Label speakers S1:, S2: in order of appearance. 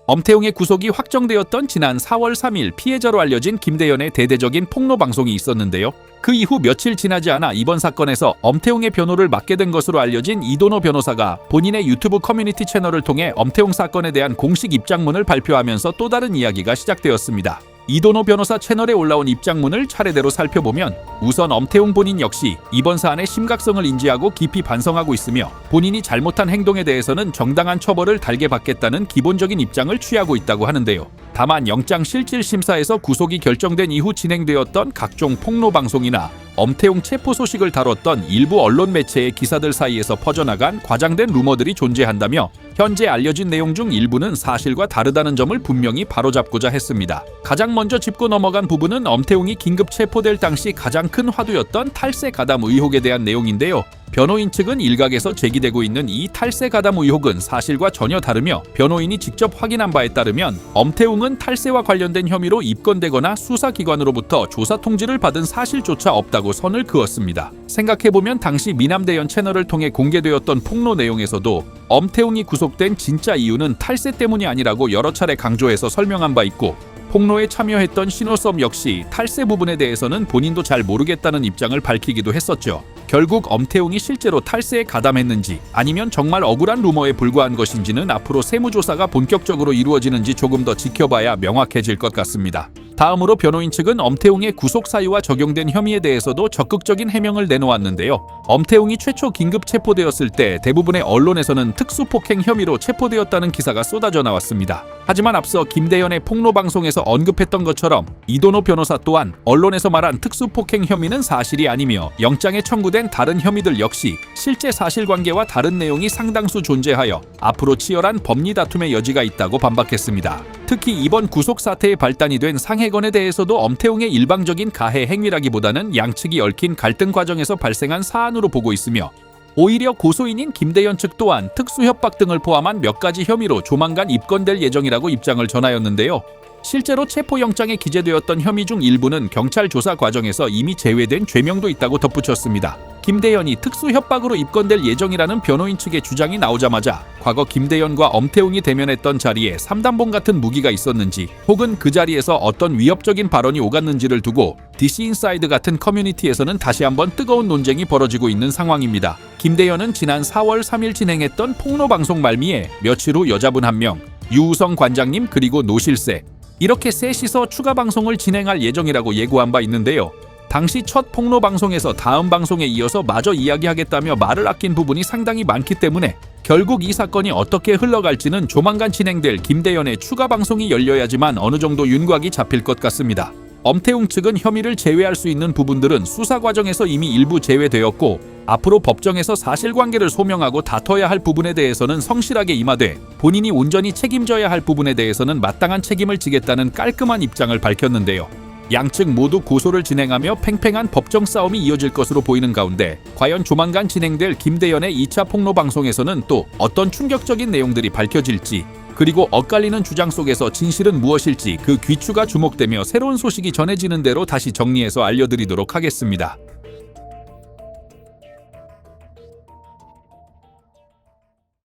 S1: 엄태웅의 구속이 확정되었던 지난 4월 3일 피해자로 알려진 김대현의 대대적인 폭로 방송이 있었는데요. 그 이후 며칠 지나지 않아 이번 사건에서 엄태웅의 변호를 맡게 된 것으로 알려진 이도노 변호사가 본인의 유튜브 커뮤니티 채널을 통해 엄태웅 사건에 대한 공식 입장문을 발표하면서 또 다른 이야기가 시작되었습니다. 이도노 변호사 채널에 올라온 입장문을 차례대로 살펴보면 우선 엄태웅 본인 역시 이번 사안의 심각성을 인지하고 깊이 반성하고 있으며 본인이 잘못한 행동에 대해서는 정당한 처벌을 달게 받겠다는 기본적인 입장을 취하고 있다고 하는데요. 다만 영장실질심사에서 구속이 결정된 이후 진행되었던 각종 폭로 방송이나 엄태웅 체포 소식을 다뤘던 일부 언론 매체의 기사들 사이에서 퍼져나간 과장된 루머들이 존재한다며 현재 알려진 내용 중 일부는 사실과 다르다는 점을 분명히 바로잡고자 했습니다. 가장 먼저 짚고 넘어간 부분은 엄태웅이 긴급 체포될 당시 가장 큰 화두였던 탈세 가담 의혹에 대한 내용인데요. 변호인 측은 일각에서 제기되고 있는 이 탈세 가담 의혹은 사실과 전혀 다르며 변호인이 직접 확인한 바에 따르면 엄태웅은 탈세와 관련된 혐의로 입건되거나 수사기관으로부터 조사 통지를 받은 사실조차 없다고 선을 그었습니다. 생각해보면 당시 미남대연 채널을 통해 공개되었던 폭로 내용에서도 엄태웅이 구속된 진짜 이유는 탈세 때문이 아니라고 여러 차례 강조해서 설명한 바 있고 폭로에 참여했던 신호섭 역시 탈세 부분에 대해서는 본인도 잘 모르겠다는 입장을 밝히기도 했었죠. 결국 엄태웅이 실제로 탈세에 가담했는지 아니면 정말 억울한 루머에 불과한 것인지는 앞으로 세무조사가 본격적으로 이루어지는지 조금 더 지켜봐야 명확해질 것 같습니다. 다음으로 변호인 측은 엄태웅의 구속 사유와 적용된 혐의에 대해서도 적극적인 해명을 내놓았는데요. 엄태웅이 최초 긴급 체포되었을 때 대부분의 언론에서는 특수폭행 혐의로 체포되었다는 기사가 쏟아져 나왔습니다. 하지만 앞서 김대현의 폭로 방송에서 언급했던 것처럼 이도노 변호사 또한 언론에서 말한 특수폭행 혐의는 사실이 아니며 영장에 청구된 다른 혐의들 역시 실제 사실관계와 다른 내용이 상당수 존재하여 앞으로 치열한 법리 다툼의 여지가 있다고 반박했습니다. 특히 이번 구속 사태의 발단이 된 상해건에 대해서도 엄태웅의 일방적인 가해 행위라기보다는 양측이 얽힌 갈등 과정에서 발생한 사안으로 보고 있으며 오히려 고소인인 김대현 측 또한 특수협박 등을 포함한 몇 가지 혐의로 조만간 입건될 예정이라고 입장을 전하였는데요. 실제로 체포영장에 기재되었던 혐의 중 일부는 경찰 조사 과정에서 이미 제외된 죄명도 있다고 덧붙였습니다. 김대현이 특수협박으로 입건될 예정이라는 변호인 측의 주장이 나오자마자 과거 김대현과 엄태웅이 대면했던 자리에 삼단봉 같은 무기가 있었는지 혹은 그 자리에서 어떤 위협적인 발언이 오갔는지를 두고 DC 인사이드 같은 커뮤니티에서는 다시 한번 뜨거운 논쟁이 벌어지고 있는 상황입니다. 김대현은 지난 4월 3일 진행했던 폭로 방송 말미에 며칠 후 여자분 1명, 유우성 관장님 그리고 노실세 이렇게 셋이서 추가 방송을 진행할 예정이라고 예고한 바 있는데요. 당시 첫 폭로 방송에서 다음 방송에 이어서 마저 이야기하겠다며 말을 아낀 부분이 상당히 많기 때문에 결국 이 사건이 어떻게 흘러갈지는 조만간 진행될 김대현의 추가 방송이 열려야지만 어느 정도 윤곽이 잡힐 것 같습니다. 엄태웅 측은 혐의를 제외할 수 있는 부분들은 수사 과정에서 이미 일부 제외되었고 앞으로 법정에서 사실관계를 소명하고 다퉈야 할 부분에 대해서는 성실하게 임하되 본인이 온전히 책임져야 할 부분에 대해서는 마땅한 책임을 지겠다는 깔끔한 입장을 밝혔는데요. 양측 모두 고소를 진행하며 팽팽한 법정 싸움이 이어질 것으로 보이는 가운데 과연 조만간 진행될 김대현의 2차 폭로 방송에서는 또 어떤 충격적인 내용들이 밝혀질지 그리고 엇갈리는 주장 속에서 진실은 무엇일지 그 귀추가 주목되며 새로운 소식이 전해지는 대로 다시 정리해서 알려드리도록 하겠습니다.